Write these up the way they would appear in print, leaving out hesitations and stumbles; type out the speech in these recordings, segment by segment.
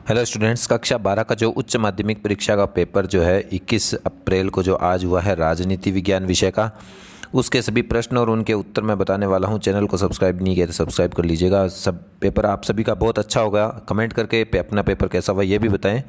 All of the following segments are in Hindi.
हेलो स्टूडेंट्स, कक्षा 12 का जो उच्च माध्यमिक परीक्षा का पेपर जो है 21 अप्रैल को जो आज हुआ है राजनीति विज्ञान विषय का, उसके सभी प्रश्न और उनके उत्तर मैं बताने वाला हूं। चैनल को सब्सक्राइब नहीं किया तो सब्सक्राइब कर लीजिएगा। सब पेपर आप सभी का बहुत अच्छा होगा। कमेंट करके अपना पेपर कैसा हुआ ये भी बताएं।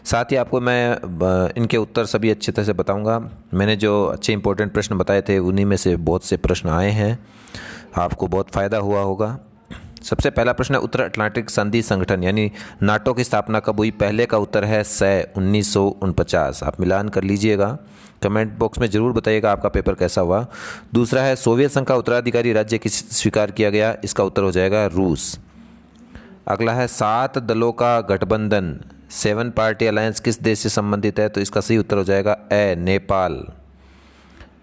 साथ ही आपको मैं इनके उत्तर सभी अच्छी तरह से बताऊँगा। मैंने जो अच्छे इंपॉर्टेंट प्रश्न बताए थे उन्हीं में से बहुत से प्रश्न आए हैं, आपको बहुत फ़ायदा हुआ होगा। सबसे पहला प्रश्न है, उत्तर अटलांटिक संधि संगठन यानी नाटो की स्थापना कब हुई? पहले का उत्तर है 1949। आप मिलान कर लीजिएगा। कमेंट बॉक्स में ज़रूर बताइएगा आपका पेपर कैसा हुआ। दूसरा है, सोवियत संघ का उत्तराधिकारी राज्य किस स्वीकार किया गया? इसका उत्तर हो जाएगा रूस। अगला है, 7 दलों का गठबंधन 7 पार्टी अलायंस किस देश से संबंधित है? तो इसका सही उत्तर हो जाएगा ए, नेपाल।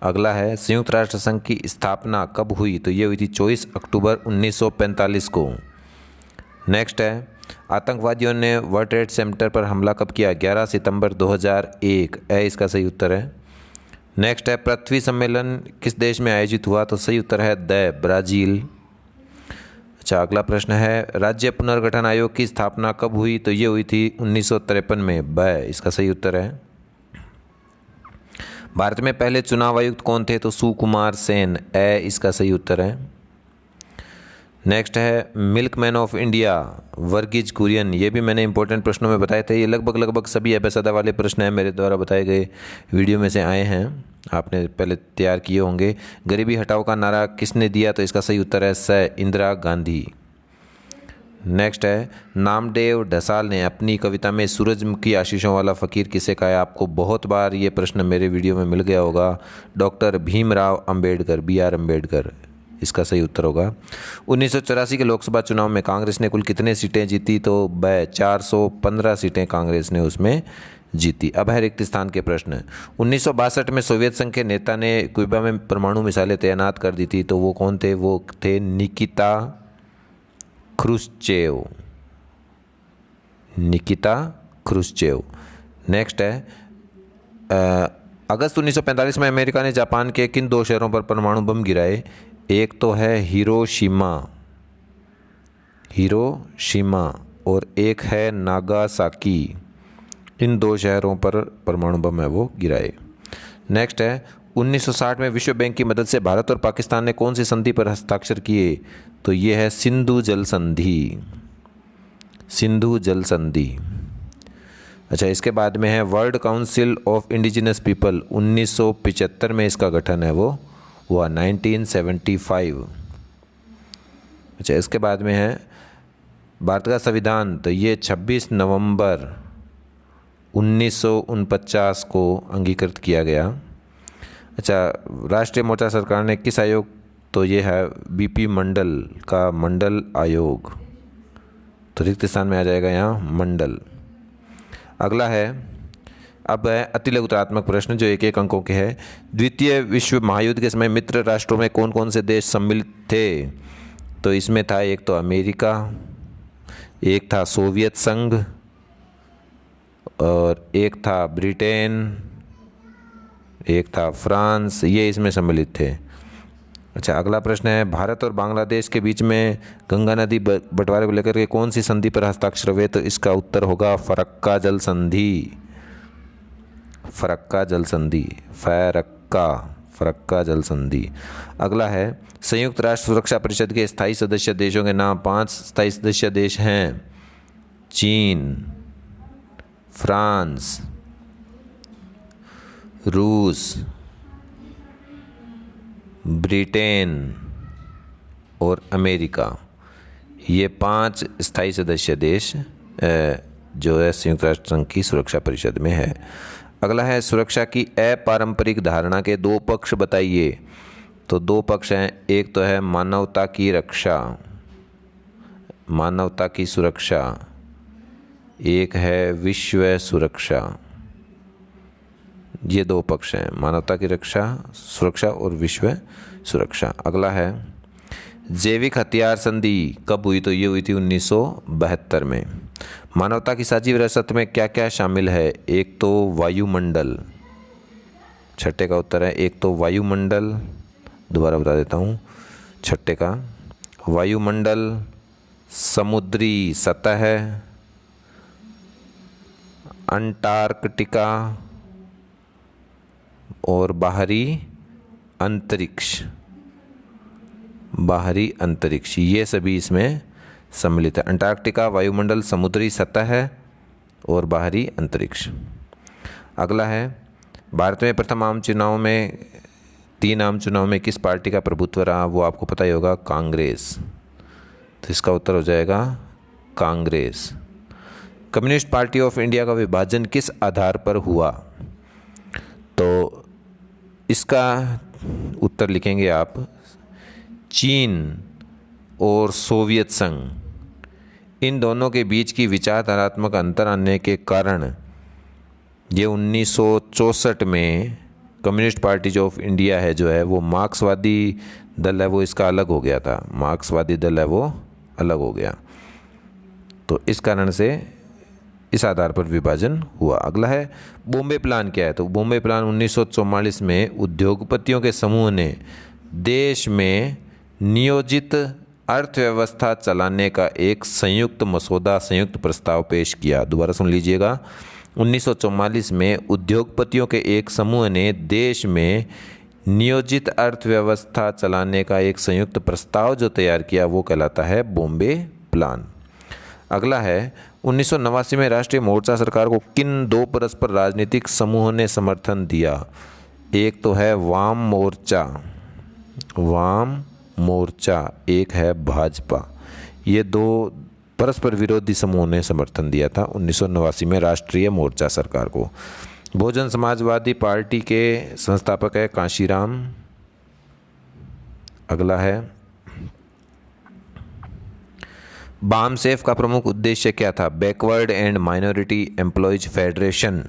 अगला है, संयुक्त राष्ट्र संघ की स्थापना कब हुई? तो ये हुई थी 24 अक्टूबर 1945 को। नेक्स्ट है, आतंकवादियों ने वर्ल्ड ट्रेड सेंटर पर हमला कब किया? 11 सितंबर 2001। इसका सही उत्तर है। नेक्स्ट है, पृथ्वी सम्मेलन किस देश में आयोजित हुआ? तो सही उत्तर है द ब्राज़ील। अच्छा, अगला प्रश्न है, राज्य पुनर्गठन आयोग की स्थापना कब हुई? तो ये हुई थी 1953 में। इसका सही उत्तर है। भारत में पहले चुनाव आयुक्त कौन थे? तो सुकुमार सेन। इसका सही उत्तर है। नेक्स्ट है, milkman of India Verghese Kurien. ये भी मैंने इंपॉर्टेंट प्रश्नों में बताए थे। ये लगभग सभी एपिसोड वाले प्रश्न हैं, मेरे द्वारा बताए गए वीडियो में से आए हैं, आपने पहले तैयार किए होंगे। गरीबी हटाओ का नारा किसने दिया? तो इसका सही उत्तर है इंदिरा गांधी। नेक्स्ट है, नामदेव ढसाल ने अपनी कविता में सूरजमुखी आशीषों वाला फ़कीर किसे कहा है? आपको बहुत बार ये प्रश्न मेरे वीडियो में मिल गया होगा। डॉक्टर भीमराव अंबेडकर, BR अम्बेडकर इसका सही उत्तर होगा। 1984 के लोकसभा चुनाव में कांग्रेस ने कुल कितने सीटें जीती? तो 415 सीटें कांग्रेस ने उसमें जीती। अब है रिक्त स्थान के प्रश्न। 1962 में सोवियत संघ के नेता ने क्यूबा में परमाणु मिसाइलें तैनात कर दी थी, तो वो कौन थे? वो थे निकिता क्रुश्चेव। नेक्स्ट है, अगस्त 1945 में अमेरिका ने जापान के किन 2 शहरों पर परमाणु बम गिराए? एक तो है हिरोशिमा और एक है नागासाकी। इन 2 शहरों पर परमाणु बम है वो गिराए। नेक्स्ट है, 1960 में विश्व बैंक की मदद से भारत और पाकिस्तान ने कौन सी संधि पर हस्ताक्षर किए? तो ये है सिंधु जल संधि। अच्छा, इसके बाद में है, world council of indigenous people 1975 में इसका गठन है वो हुआ 1975। अच्छा, इसके बाद में है भारत का संविधान, तो ये 26 नवंबर 1949 को अंगीकृत किया गया। अच्छा, राष्ट्रीय मोर्चा सरकार ने किस आयोग? तो ये है BP मंडल का मंडल आयोग। तो रिक्त स्थान में आ जाएगा यहाँ मंडल। अगला है, अब है अति लघुत्तरात्मक प्रश्न जो 1-1 अंकों के हैं। द्वितीय विश्व महायुद्ध के समय मित्र राष्ट्रों में कौन कौन से देश सम्मिलित थे? तो इसमें था एक तो अमेरिका, एक था सोवियत संघ और एक था ब्रिटेन, एक था फ्रांस। ये इसमें सम्मिलित थे। अच्छा, अगला प्रश्न है, भारत और बांग्लादेश के बीच में गंगा नदी बंटवारे को लेकर के कौन सी संधि पर हस्ताक्षर हुए? तो इसका उत्तर होगा फरक्का जल संधि। अगला है, संयुक्त राष्ट्र सुरक्षा परिषद के स्थायी सदस्य देशों के नाम। 5 स्थायी सदस्य देश हैं, चीन, फ्रांस, रूस, ब्रिटेन और अमेरिका। ये 5 स्थायी सदस्य देश जो है संयुक्त राष्ट्र संघ की सुरक्षा परिषद में है। अगला है, सुरक्षा की अपारंपरिक धारणा के 2 पक्ष बताइए। तो 2 पक्ष हैं, एक तो है मानवता की सुरक्षा, एक है विश्व सुरक्षा। ये 2 पक्ष हैं, मानवता की सुरक्षा और विश्व सुरक्षा। अगला है, जैविक हथियार संधि कब हुई? तो ये हुई थी 1972 में। मानवता की साझी विरासत में क्या क्या शामिल है? एक तो वायुमंडल, छठे का उत्तर है एक तो वायुमंडल। दोबारा बता देता हूँ, छठे का वायुमंडल, समुद्री सतह अंटार्कटिका और बाहरी अंतरिक्ष ये सभी इसमें सम्मिलित है। अंटार्कटिका वायुमंडल समुद्री सतह है और बाहरी अंतरिक्ष। अगला है, भारत में प्रथम आम चुनाव में 3 आम चुनाव में किस पार्टी का प्रभुत्व रहा? वो आपको पता ही होगा, कांग्रेस। तो इसका उत्तर हो जाएगा Congress. Communist party of India का विभाजन किस आधार पर हुआ? तो इसका उत्तर लिखेंगे आप, चीन और सोवियत संघ, इन दोनों के बीच की विचारधारात्मक अंतर आने के कारण ये 1964 में कम्युनिस्ट पार्टी जो ऑफ इंडिया है जो है वो मार्क्सवादी दल है वो इसका अलग हो गया था, मार्क्सवादी दल है वो अलग हो गया। तो इस कारण से इस आधार पर विभाजन हुआ। अगला है, बॉम्बे प्लान क्या है? तो बॉम्बे प्लान 1944 में उद्योगपतियों के समूह ने देश में नियोजित अर्थव्यवस्था चलाने का एक संयुक्त मसौदा, संयुक्त प्रस्ताव पेश किया। दोबारा सुन लीजिएगा, 1944 में उद्योगपतियों के एक समूह ने देश में नियोजित अर्थव्यवस्था चलाने का एक संयुक्त प्रस्ताव जो तैयार किया वो कहलाता है बॉम्बे प्लान। अगला है, 1989 में राष्ट्रीय मोर्चा सरकार को किन 2 परस्पर राजनीतिक समूहों ने समर्थन दिया? एक तो है वाम मोर्चा, एक है भाजपा। ये 2 परस्पर विरोधी समूहों ने समर्थन दिया था 1989 में राष्ट्रीय मोर्चा सरकार को। बहुजन समाजवादी पार्टी के संस्थापक है कांशीराम। अगला है, बामसेफ का प्रमुख उद्देश्य क्या था? Backward and minority employees federation,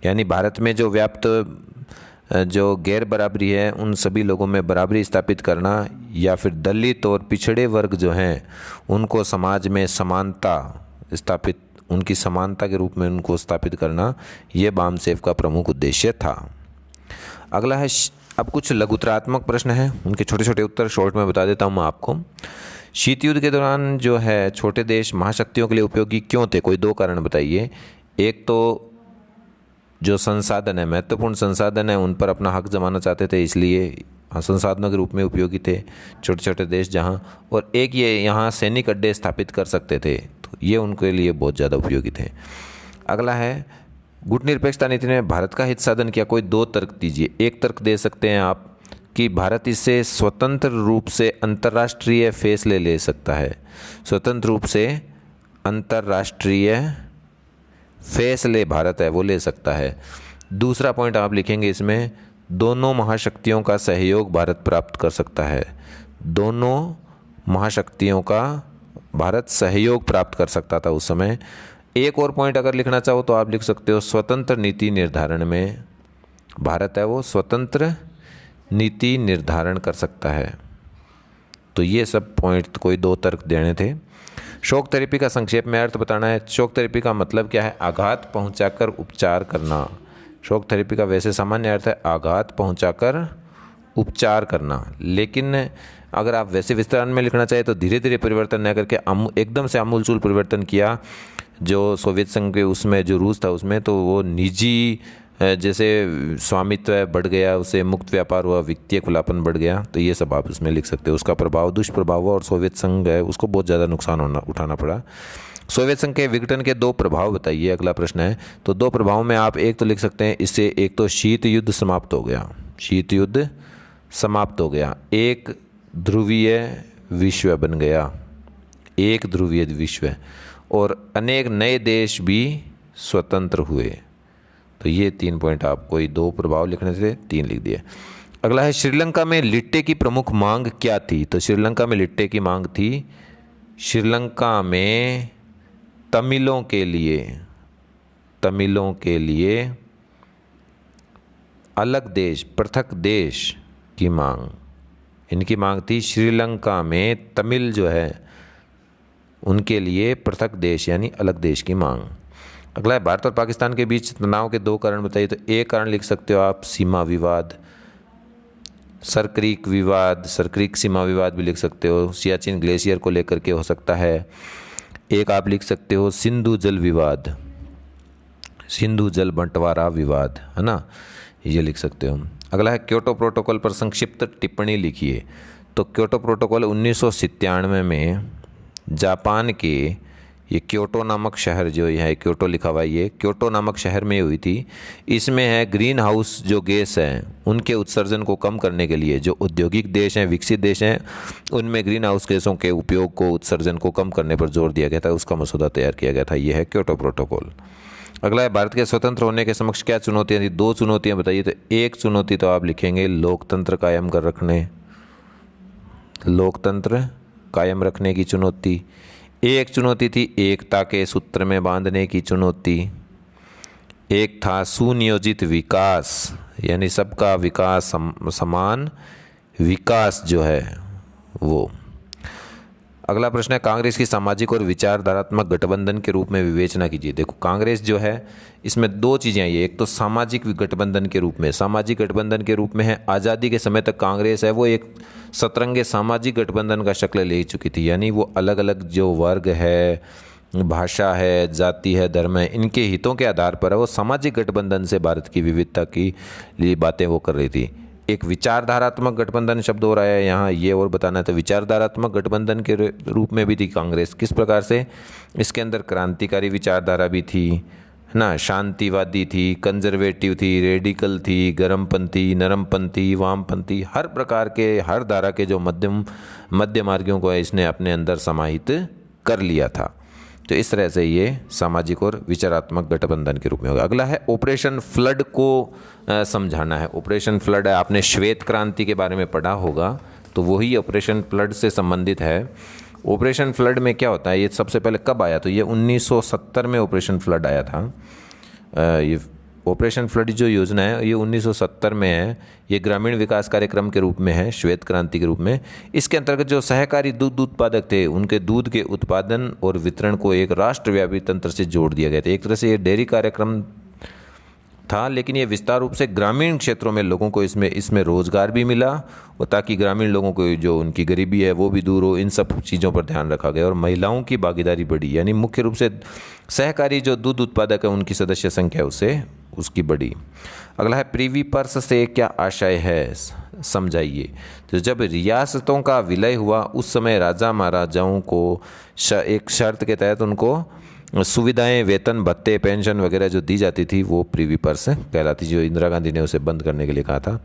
यानी भारत में जो व्याप्त जो गैर बराबरी है उन सभी लोगों में बराबरी स्थापित करना, या फिर दलित और पिछड़े वर्ग जो हैं उनको समाज में उनकी समानता के रूप में उनको स्थापित करना, ये बामसेफ का प्रमुख उद्देश्य था। अगला है, अब कुछ लघुतरात्मक प्रश्न हैं, उनके छोटे छोटे उत्तर शॉर्ट में बता देता हूँ मैं आपको। शीत युद्ध के दौरान जो है छोटे देश महाशक्तियों के लिए उपयोगी क्यों थे? कोई 2 कारण बताइए। एक तो जो संसाधन है, महत्वपूर्ण संसाधन है, उन पर अपना हक जमाना चाहते थे, इसलिए संसाधनों के रूप में उपयोगी थे छोटे छोटे देश जहाँ। और एक ये यहाँ सैनिक अड्डे स्थापित कर सकते थे, तो ये उनके लिए बहुत ज़्यादा उपयोगी थे। अगला है, गुटनिरपेक्षता नीति ने भारत का हित साधन किया? कोई 2 तर्क दीजिए। एक तर्क दे सकते हैं आप कि भारत इससे स्वतंत्र रूप से अंतर्राष्ट्रीय फैसले ले सकता है, स्वतंत्र रूप से अंतर्राष्ट्रीय फैसले भारत है वो ले सकता है। दूसरा पॉइंट आप लिखेंगे इसमें, दोनों महाशक्तियों का सहयोग भारत प्राप्त कर सकता है, दोनों महाशक्तियों का भारत सहयोग प्राप्त कर सकता था उस समय। एक और पॉइंट अगर लिखना चाहो तो आप लिख सकते हो, स्वतंत्र नीति निर्धारण में भारत है वो स्वतंत्र नीति निर्धारण कर सकता है। तो ये सब पॉइंट कोई 2 तर्क देने थे। शॉक थेरेपी का संक्षेप में अर्थ बताना है। शॉक थेरेपी का मतलब क्या है? आघात पहुंचाकर उपचार करना। शॉक थेरेपी का वैसे सामान्य अर्थ है आघात पहुंचाकर उपचार करना, लेकिन अगर आप वैसे विस्तार में लिखना चाहे तो धीरे धीरे परिवर्तन न करके एकदम से आमूलचूल परिवर्तन किया। जो सोवियत संघ के उसमें जो रूस था उसमें तो वो निजी जैसे स्वामित्व बढ़ गया, उसे मुक्त व्यापार हुआ, वित्तीय खुलापन बढ़ गया, तो ये सब आप इसमें लिख सकते हो। उसका प्रभाव दुष्प्रभाव हुआ और सोवियत संघ है उसको बहुत ज़्यादा नुकसान उठाना पड़ा। सोवियत संघ के विघटन के 2 प्रभाव बताइए, अगला प्रश्न है। तो 2 प्रभाव में आप एक तो लिख सकते हैं इससे, एक तो शीत युद्ध समाप्त हो गया, शीत युद्ध समाप्त हो गया, एक ध्रुवीय विश्व बन गया, एक ध्रुवीय विश्व, और अनेक नए देश भी स्वतंत्र हुए। तो ये 3 पॉइंट आप कोई 2 प्रभाव लिखने से 3 लिख दिए। अगला है, श्रीलंका में लिट्टे की प्रमुख मांग क्या थी? तो श्रीलंका में लिट्टे की मांग थी, श्रीलंका में तमिलों के लिए अलग देश, पृथक देश की मांग, इनकी मांग थी। श्रीलंका में तमिल जो है उनके लिए पृथक देश यानी अलग देश की मांग। अगला है, भारत और पाकिस्तान के बीच तनाव के 2 कारण बताइए। तो एक कारण लिख सकते हो आप सीमा विवाद, सरक्रीक विवाद, सरक्रीक सीमा विवाद भी लिख सकते हो, सियाचिन ग्लेशियर को लेकर के हो सकता है। एक आप लिख सकते हो सिंधु जल विवाद, सिंधु जल बंटवारा विवाद, है ना, ये लिख सकते हो। अगला है क्योटो प्रोटोकॉल पर संक्षिप्त टिप्पणी लिखिए। तो क्योटो प्रोटोकॉल 1997 में जापान के ये क्योटो नामक शहर जो है, क्योटो लिखा हुआ है, ये क्योटो नामक शहर में हुई थी। इसमें है ग्रीन हाउस जो गैस हैं उनके उत्सर्जन को कम करने के लिए जो औद्योगिक देश हैं, विकसित देश हैं, उनमें ग्रीन हाउस गैसों के उपयोग को, उत्सर्जन को कम करने पर जोर दिया गया था। उसका मसौदा तैयार किया गया था। ये है क्योटो प्रोटोकॉल। अगला है भारत के स्वतंत्र होने के समक्ष क्या चुनौतियाँ थी। 2 चुनौतियाँ बताइए। तो एक चुनौती तो आप लिखेंगे लोकतंत्र कायम कर रखने, लोकतंत्र कायम रखने की चुनौती। एक चुनौती थी एकता के सूत्र में बांधने की चुनौती। एक था सुनियोजित विकास, यानी सबका विकास, समान विकास जो है वो। अगला प्रश्न है कांग्रेस की सामाजिक और विचारधारात्मक गठबंधन के रूप में विवेचना कीजिए। देखो कांग्रेस जो है इसमें 2 चीज़ें आई है। एक तो सामाजिक गठबंधन के रूप में, सामाजिक गठबंधन के रूप में है आज़ादी के समय तक कांग्रेस है वो एक सतरंगे सामाजिक गठबंधन का शक्ल ले चुकी थी। यानी वो अलग अलग जो वर्ग है, भाषा है, जाति है, धर्म है, इनके हितों के आधार पर है वो सामाजिक गठबंधन से भारत की विविधता की लिए बातें वो कर रही थी। एक विचारधारात्मक गठबंधन शब्द हो रहा है यहाँ, ये और बताना है। तो विचारधारात्मक गठबंधन के रूप में भी थी कांग्रेस। किस प्रकार से? इसके अंदर क्रांतिकारी विचारधारा भी थी, है ना, शांतिवादी थी, कंजर्वेटिव थी, रेडिकल थी, गर्मपंथी, नरमपंथी, वामपंथी, हर प्रकार के, हर धारा के जो मध्य मार्गियों को इसने अपने अंदर समाहित कर लिया था। तो इस तरह से ये सामाजिक और विचारात्मक गठबंधन के रूप में होगा। अगला है ऑपरेशन फ्लड को समझाना है। ऑपरेशन फ्लड है, आपने श्वेत क्रांति के बारे में पढ़ा होगा, तो वही ऑपरेशन फ्लड से संबंधित है। ऑपरेशन फ्लड में क्या होता है, ये सबसे पहले कब आया? तो ये 1970 में ऑपरेशन फ्लड आया था। ये ऑपरेशन फ्लड जो योजना है ये 1970 में है। ये ग्रामीण विकास कार्यक्रम के रूप में है, श्वेत क्रांति के रूप में। इसके अंतर्गत जो सहकारी दूध उत्पादक थे उनके दूध के उत्पादन और वितरण को एक राष्ट्रव्यापी तंत्र से जोड़ दिया गया था। एक तरह से ये डेयरी कार्यक्रम था, लेकिन ये विस्तार रूप से ग्रामीण क्षेत्रों में लोगों को इसमें रोजगार भी मिला, और ताकि ग्रामीण लोगों को जो उनकी गरीबी है वो भी दूर हो, इन सब चीज़ों पर ध्यान रखा गया। और महिलाओं की भागीदारी बढ़ी, यानी मुख्य रूप से सहकारी जो दूध उत्पादक है उनकी सदस्य संख्या उसकी बढ़ी। अगला है प्रीवी पर्स से क्या आशय है, समझाइए। तो जब रियासतों का विलय हुआ उस समय राजा महाराजाओं को एक शर्त के तहत उनको सुविधाएं, वेतन, भत्ते, पेंशन वगैरह जो दी जाती थी वो प्रीवी पर्स कहलाती, जो इंदिरा गांधी ने उसे बंद करने के लिए कहा था।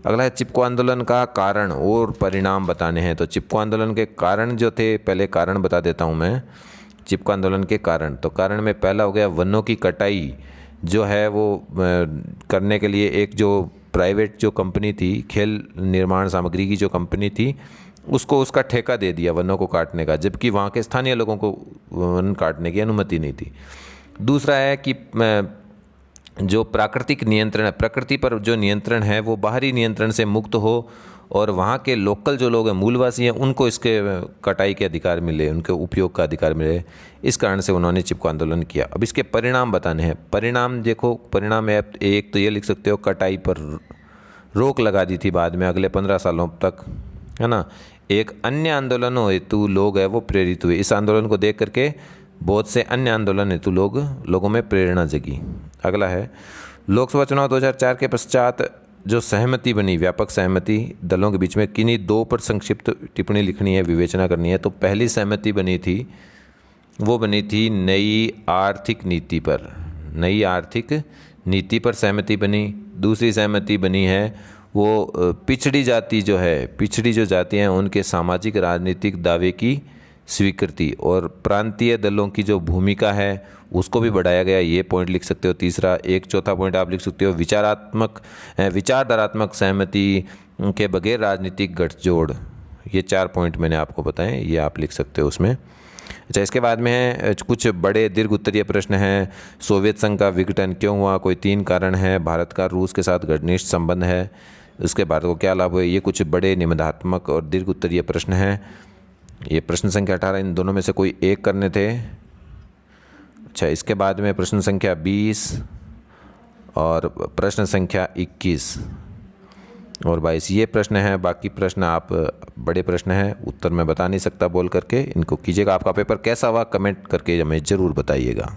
अगला है चिपको आंदोलन का कारण और परिणाम बताने हैं। तो चिपको आंदोलन के कारण जो थे, पहले कारण बता देता हूँ मैं। चिपको आंदोलन के कारण, तो कारण में पहला हो गया वनों की कटाई जो है वो करने के लिए एक जो प्राइवेट जो कंपनी थी, खेल निर्माण सामग्री की जो कंपनी थी, उसको उसका ठेका दे दिया वनों को काटने का, जबकि वहाँ के स्थानीय लोगों को वन काटने की अनुमति नहीं थी। दूसरा है कि जो प्राकृतिक नियंत्रण है, प्रकृति पर जो नियंत्रण है वो बाहरी नियंत्रण से मुक्त हो, और वहाँ के लोकल जो लोग हैं, मूलवासी हैं, उनको इसके कटाई के अधिकार मिले, उनके उपयोग का अधिकार मिले। इस कारण से उन्होंने चिपको आंदोलन किया। अब इसके परिणाम बताने हैं। परिणाम देखो, परिणाम है एक तो ये लिख सकते हो, कटाई पर रोक लगा दी थी बाद में अगले 15 सालों तक, है ना। एक अन्य आंदोलनों हेतु लोग है वो प्रेरित हुए। इस आंदोलन को देख करके बहुत से अन्य आंदोलन हेतु लोगों में प्रेरणा जगी। अगला है लोकसभा चुनाव 2004 के पश्चात जो सहमति बनी, व्यापक सहमति दलों के बीच में, किन्हीं 2 पर संक्षिप्त टिप्पणी लिखनी है, विवेचना करनी है। तो पहली सहमति बनी थी वो बनी थी नई आर्थिक नीति पर, नई आर्थिक नीति पर सहमति बनी। दूसरी सहमति बनी है वो पिछड़ी जाति जो है, पिछड़ी जो जातियाँ हैं उनके सामाजिक राजनीतिक दावे की स्वीकृति, और प्रांतीय दलों की जो भूमिका है उसको भी बढ़ाया गया। ये पॉइंट लिख सकते हो। तीसरा, एक चौथा पॉइंट आप लिख सकते हो विचारधारात्मक सहमति के बगैर राजनीतिक गठजोड़। ये 4 पॉइंट मैंने आपको बताएं, ये आप लिख सकते हो उसमें। अच्छा, इसके बाद में है कुछ बड़े दीर्घ उत्तरीय प्रश्न हैं। सोवियत संघ का विघटन क्यों हुआ, कोई 3 कारण है। भारत का रूस के साथ घनिष्ठ संबंध है, उसके भारत को क्या लाभ हुए। ये कुछ बड़े निबंधात्मक और दीर्घ उत्तरीय प्रश्न हैं। ये प्रश्न संख्या 18, इन दोनों में से कोई एक करने थे। अच्छा, इसके बाद में प्रश्न संख्या 20 और प्रश्न संख्या 21 और 22 ये प्रश्न हैं। बाकी प्रश्न आप बड़े प्रश्न हैं, उत्तर मैं बता नहीं सकता बोल करके, इनको कीजिएगा। आपका पेपर कैसा हुआ कमेंट करके हमें ज़रूर बताइएगा।